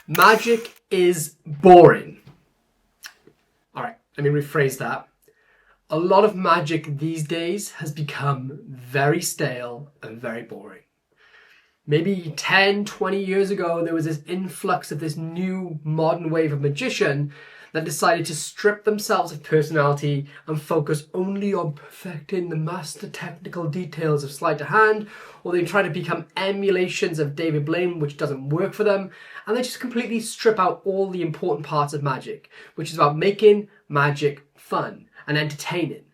Magic is boring. All right, let me rephrase that. A lot of magic these days has become very stale and very boring. Maybe 10, 20 years ago, there was this influx of this new modern wave of magician that decided to strip themselves of personality and focus only on perfecting the master technical details of sleight of hand, or they try to become emulations of David Blaine, which doesn't work for them, and they just completely strip out all the important parts of magic, which is about making magic fun and entertaining.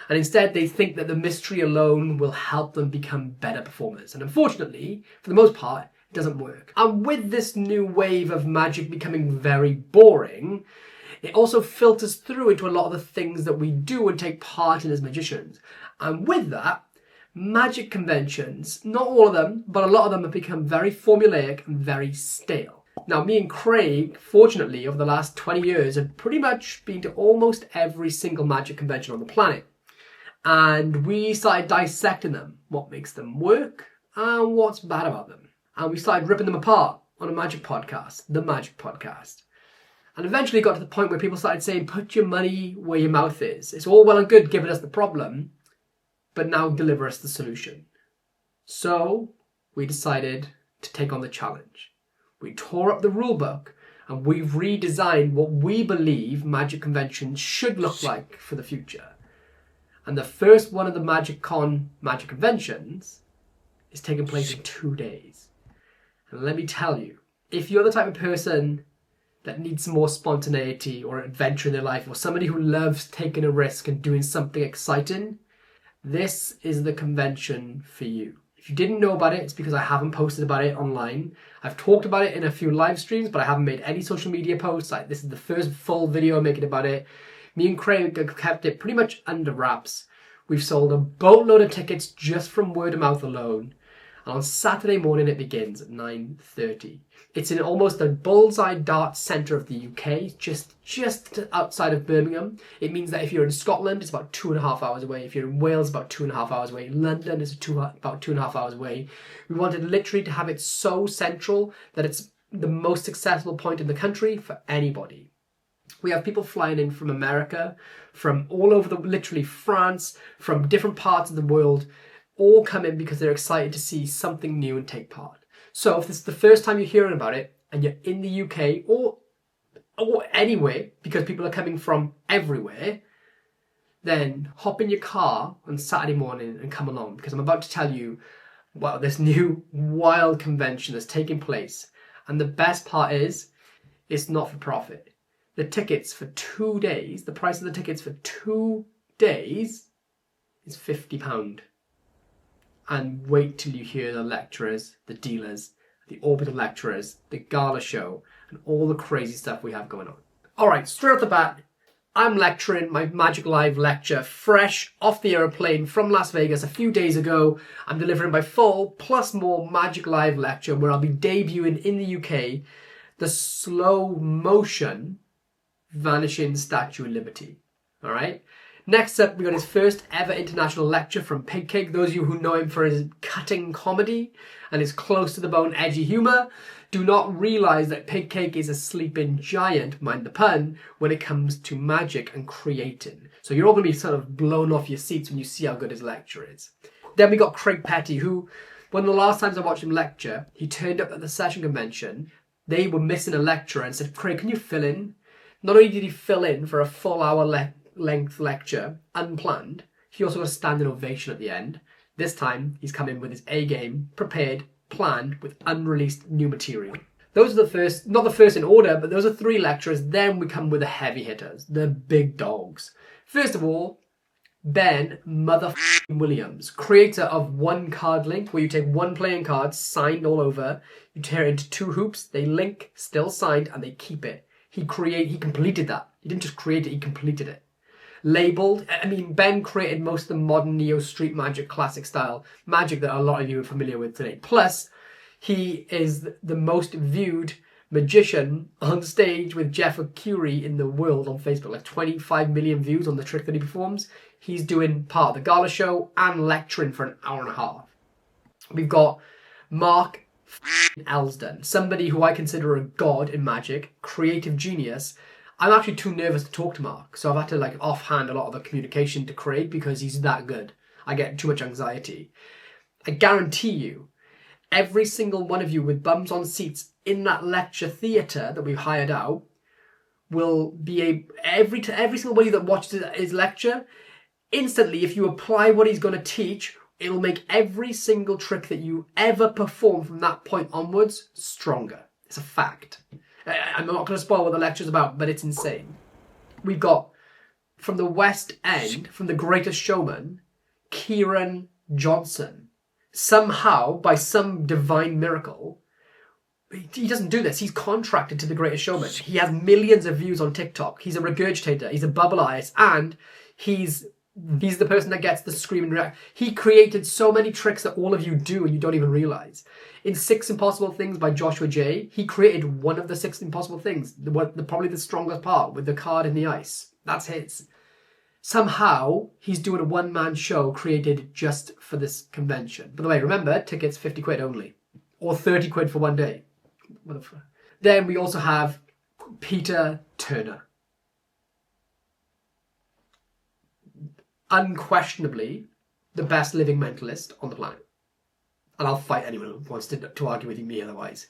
And instead, they think that the mystery alone will help them become better performers. And unfortunately, for the most part, it doesn't work. And with this new wave of magic becoming very boring, it also filters through into a lot of the things that we do and take part in as magicians. And with that, magic conventions, not all of them, but a lot of them have become very formulaic and very stale. Now, me and Craig, fortunately, over the last 20 years, have pretty much been to almost every single magic convention on the planet. And we started dissecting them, what makes them work and what's bad about them. And we started ripping them apart on a magic podcast, the Magic Podcast. And eventually got to the point where people started saying, put your money where your mouth is. It's all well and good giving us the problem, but now deliver us the solution. So we decided to take on the challenge. We tore up the rulebook and we've redesigned what we believe magic conventions should look like for the future. And the first one of the MagicCon magic conventions is taking place in 2 days. And let me tell you, if you're the type of person that needs some more spontaneity or adventure in their life, or somebody who loves taking a risk and doing something exciting, this is the convention for you. If you didn't know about it, it's because I haven't posted about it online. I've talked about it in a few live streams, but I haven't made any social media posts. This is the first full video I'm making about it. Me and Craig have kept it pretty much under wraps. We've sold a boatload of tickets just from word of mouth alone. And on Saturday morning it begins at 9:30. It's in almost the bullseye dart centre of the UK, just outside of Birmingham. It means that if you're in Scotland, it's about 2.5 hours away. If you're in Wales, about 2.5 hours away. London is about 2.5 hours away. We wanted literally to have it so central that it's the most accessible point in the country for anybody. We have people flying in from America, from all over literally France, from different parts of the world, all come in because they're excited to see something new and take part. So if this is the first time you're hearing about it and you're in the UK or anywhere, because people are coming from everywhere, then hop in your car on Saturday morning and come along, because I'm about to tell you about this new wild convention that's taking place. And the best part is, it's not for profit. The tickets for 2 days, the price of the tickets for 2 days is £50. And wait till you hear the lecturers, the dealers, the Orbital lecturers, the gala show, and all the crazy stuff we have going on. All right, straight off the bat, I'm lecturing my Magic Live lecture fresh off the aeroplane from Las Vegas a few days ago. I'm delivering my full plus more Magic Live lecture where I'll be debuting in the UK the slow motion Vanishing Statue of Liberty. All right. Next up, we got his first ever international lecture from Pig Cake. Those of you who know him for his cutting comedy and his close to the bone edgy humour do not realise that Pig Cake is a sleeping giant, mind the pun, when it comes to magic and creating. So you're all going to be sort of blown off your seats when you see how good his lecture is. Then we got Craig Petty, who, one of the last times I watched him lecture, he turned up at the session convention. They were missing a lecturer and said, Craig, can you fill in? Not only did he fill in for a full hour length lecture, unplanned, he also got a standing ovation at the end. This time, he's come in with his A game, prepared, planned, with unreleased new material. Those are the first, not the first in order, but those are 3 lecturers. Then we come with the heavy hitters, the big dogs. First of all, Ben Williams, creator of One Card Link, where you take one playing card, signed all over, you tear it into 2 hoops, they link, still signed, and they keep it. He completed that. He didn't just create it, he completed it. Labelled, Ben created most of the modern Neo Street Magic classic style magic that a lot of you are familiar with today. Plus, he is the most viewed magician on stage with Jeff Curie in the world on Facebook. Like 25 million views on the trick that he performs. He's doing part of the gala show and lecturing for an hour and a half. We've got Mark Elsdon, somebody who I consider a god in magic, creative genius. I'm actually too nervous to talk to Mark, so I've had to like offhand a lot of the communication to Craig because he's that good. I get too much anxiety. I guarantee you, every single one of you with bums on seats in that lecture theatre that we've hired out will be every single one of you that watches his lecture, instantly, if you apply what he's going to teach, it'll make every single trick that you ever perform from that point onwards stronger. It's a fact. I'm not going to spoil what the lecture's about, but it's insane. We've got, from the West End, from The Greatest Showman, Kieran Johnson. Somehow, by some divine miracle, he doesn't do this. He's contracted to The Greatest Showman. He has millions of views on TikTok. He's a regurgitator. He's a bubble artist. And he's the person that gets the scream and react. He created so many tricks that all of you do and you don't even realize. In 6 Impossible Things by Joshua J, he created one of the 6 impossible things. Probably the strongest part with the card in the ice. That's his. Somehow, he's doing a one-man show created just for this convention. By the way, remember, tickets 50 quid only. Or 30 quid for one day. Then we also have Peter Turner. Unquestionably the best living mentalist on the planet. And I'll fight anyone who wants to argue with me otherwise.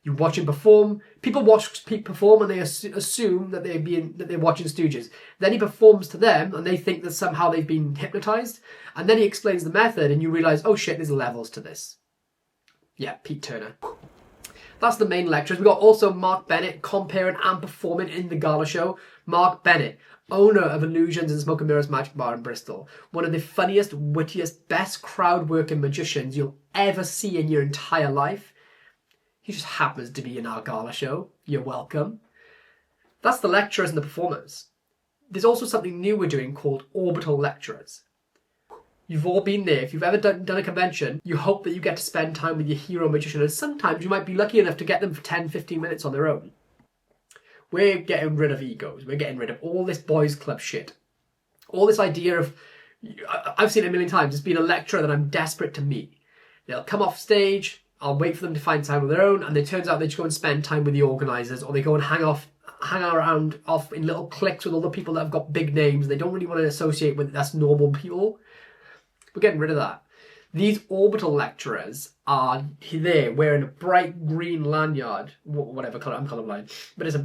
You watch him perform. People watch Pete perform and they assume that they're watching Stooges. Then he performs to them and they think that somehow they've been hypnotized. And then he explains the method and you realize, oh shit, there's levels to this. Yeah, Pete Turner. That's the main lectures. We've got also Mark Bennett comparing and performing in the gala show. Mark Bennett, owner of Illusions and Smoke and Mirrors Magic Bar in Bristol. One of the funniest, wittiest, best crowd-working magicians you'll ever see in your entire life. He just happens to be in our gala show. You're welcome. That's the lecturers and the performers. There's also something new we're doing called Orbital Lecturers. You've all been there. If you've ever done a convention, you hope that you get to spend time with your hero magician, and sometimes you might be lucky enough to get them for 10, 15 minutes on their own. We're getting rid of egos. We're getting rid of all this boys club shit. All this idea of, I've seen it a million times, it's been a lecturer that I'm desperate to meet. They'll come off stage, I'll wait for them to find time of their own, and it turns out they just go and spend time with the organisers, or they go and hang around off in little cliques with all the people that have got big names. They don't really want to associate with us normal people. We're getting rid of that. These orbital lecturers are there wearing a bright green lanyard, whatever colour, I'm colourblind, but it's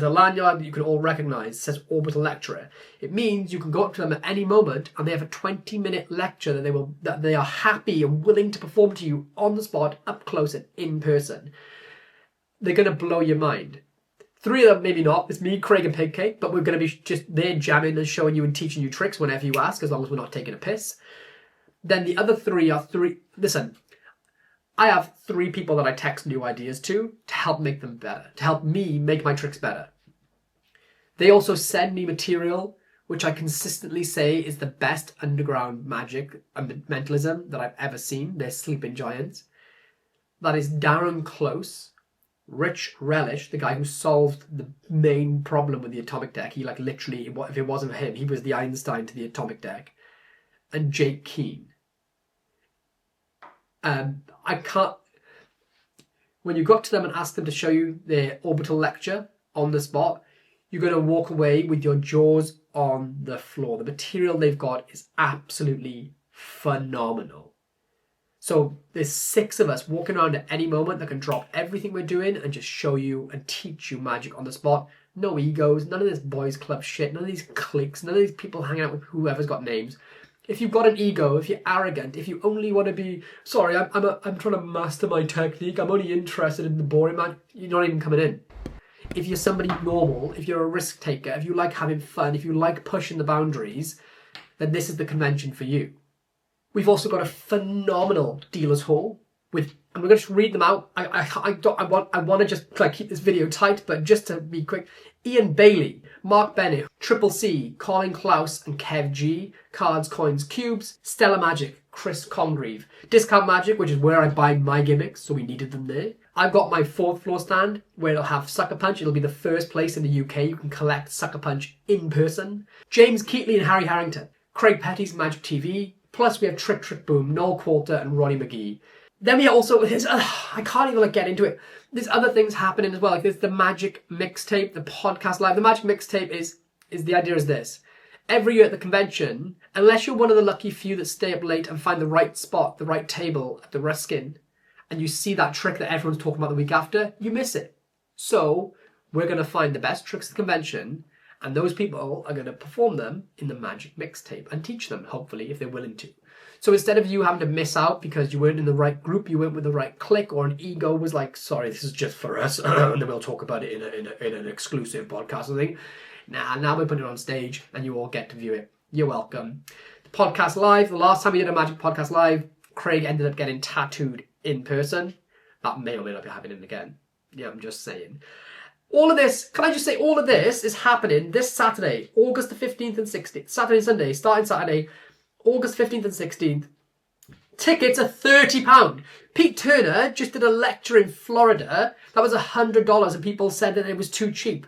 a lanyard that you can all recognise. It says orbital lecturer. It means you can go up to them at any moment and they have a 20-minute lecture that they are happy and willing to perform to you on the spot, up close and in person. They're going to blow your mind. 3 of them, maybe not. It's me, Craig and Pigcake, but we're going to be just there jamming and showing you and teaching you tricks whenever you ask, as long as we're not taking a piss. Then the other 3 are 3... Listen, I have 3 people that I text new ideas to help make them better, to help me make my tricks better. They also send me material, which I consistently say is the best underground magic and mentalism that I've ever seen. They're sleeping giants. That is Darren Close, Rich Relish, the guy who solved the main problem with the atomic deck. He literally, if it wasn't for him, he was the Einstein to the atomic deck. And Jake Keane. I can't... When you go up to them and ask them to show you their orbital lecture on the spot, you're going to walk away with your jaws on the floor. The material they've got is absolutely phenomenal. So there's 6 of us walking around at any moment that can drop everything we're doing and just show you and teach you magic on the spot. No egos, none of this boys club shit, none of these cliques, none of these people hanging out with whoever's got names. If you've got an ego, if you're arrogant, if you only want to be, sorry, I'm trying to master my technique, I'm only interested in the boring man, you're not even coming in. If you're somebody normal, if you're a risk taker, if you like having fun, if you like pushing the boundaries, then this is the convention for you. We've also got a phenomenal dealer's hall with, and we're going to just read them out. I want to just keep this video tight, but just to be quick, Ian Bailey, Mark Bennett, Triple C, Colin Klaus and Kev G, Cards, Coins, Cubes, Stella Magic, Chris Congreve, Discount Magic, which is where I buy my gimmicks, so we needed them there. I've got my 4th floor stand where it'll have Sucker Punch. It'll be the first place in the UK you can collect Sucker Punch in person. James Keatley and Harry Harrington, Craig Petty's Magic TV, plus we have Trick Trick Boom, Noel Coulter and Ronnie McGee. Then we also, I can't even get into it. There's other things happening as well. Like there's the Magic Mixtape, the podcast live. The Magic Mixtape is the idea is this. Every year at the convention, unless you're one of the lucky few that stay up late and find the right spot, the right table at the Ruskin, and you see that trick that everyone's talking about the week after, you miss it. So we're going to find the best tricks at the convention, and those people are going to perform them in the Magic Mixtape and teach them, hopefully, if they're willing to. So instead of you having to miss out because you weren't in the right group, you weren't with the right clique, or an ego was like, sorry, this is just for us, and then we'll talk about it in an exclusive podcast or thing. Now we're putting it on stage, and you all get to view it. You're welcome. The podcast live, the last time we did a Magic podcast live, Craig ended up getting tattooed in person. That may or may not be happening again. Yeah, I'm just saying. All of this, can I just say, all of this is happening this Saturday, August the 15th and 16th. Saturday and Sunday, starting Saturday, August 15th and 16th. Tickets are £30. Pete Turner just did a lecture in Florida. That was $100 and people said that it was too cheap.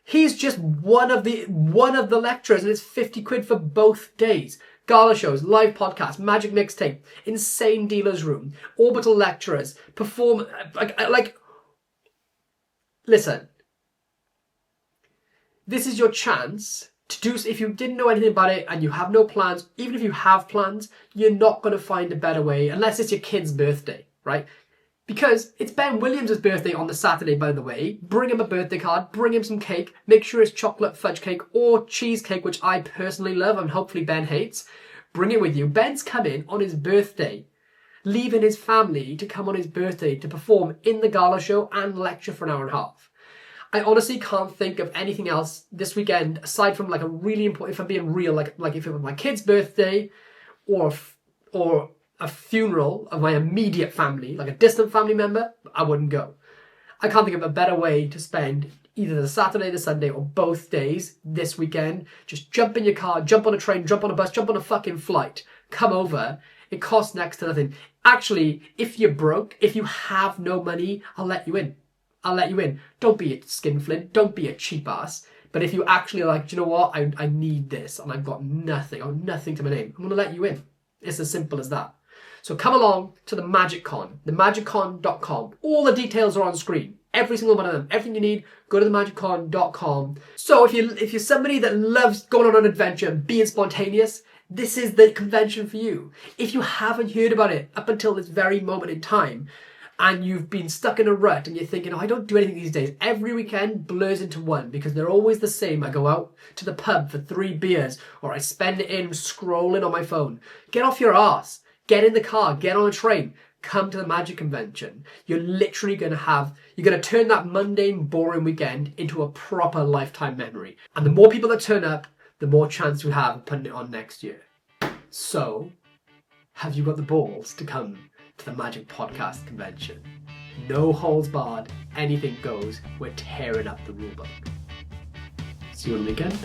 He's just one of the lecturers and it's 50 quid for both days. Gala shows, live podcasts, Magic Mixtape, insane dealer's room, Orbital lecturers, perform, listen. This is your chance to do, if you didn't know anything about it and you have no plans, even if you have plans, you're not going to find a better way unless it's your kid's birthday, right? Because it's Ben Williams' birthday on the Saturday, by the way. Bring him a birthday card, bring him some cake, make sure it's chocolate fudge cake or cheesecake, which I personally love and hopefully Ben hates. Bring it with you. Ben's coming on his birthday, leaving his family to come on his birthday to perform in the gala show and lecture for an hour and a half. I honestly can't think of anything else this weekend aside from like a really important, if I'm being real, like if it was my kid's birthday or a funeral of my immediate family, like a distant family member, I wouldn't go. I can't think of a better way to spend either the Saturday, the Sunday, or both days this weekend. Just jump in your car, jump on a train, jump on a bus, jump on a fucking flight, come over. It costs next to nothing. Actually, if you're broke, if you have no money, I'll let you in. Don't be a skinflint. Don't be a cheap ass. But if you actually are like, do you know what? I need this and I've got nothing. I've nothing to my name. I'm going to let you in. It's as simple as that. So come along to the MagicCon, themagiccon.com. All the details are on screen. Every single one of them. Everything you need, go to themagiccon.com. So if you're somebody that loves going on an adventure and being spontaneous, this is the convention for you. If you haven't heard about it up until this very moment in time, and you've been stuck in a rut and you're thinking, oh, I don't do anything these days. Every weekend blurs into one because they're always the same. I go out to the pub for 3 beers or I spend it in scrolling on my phone. Get off your ass. Get in the car. Get on a train. Come to the Magic Convention. You're literally going to turn that mundane, boring weekend into a proper lifetime memory. And the more people that turn up, the more chance we have of putting it on next year. So, have you got the balls to come to the Magic Podcast Convention? No holds barred, anything goes. We're tearing up the rulebook. See you on the weekend.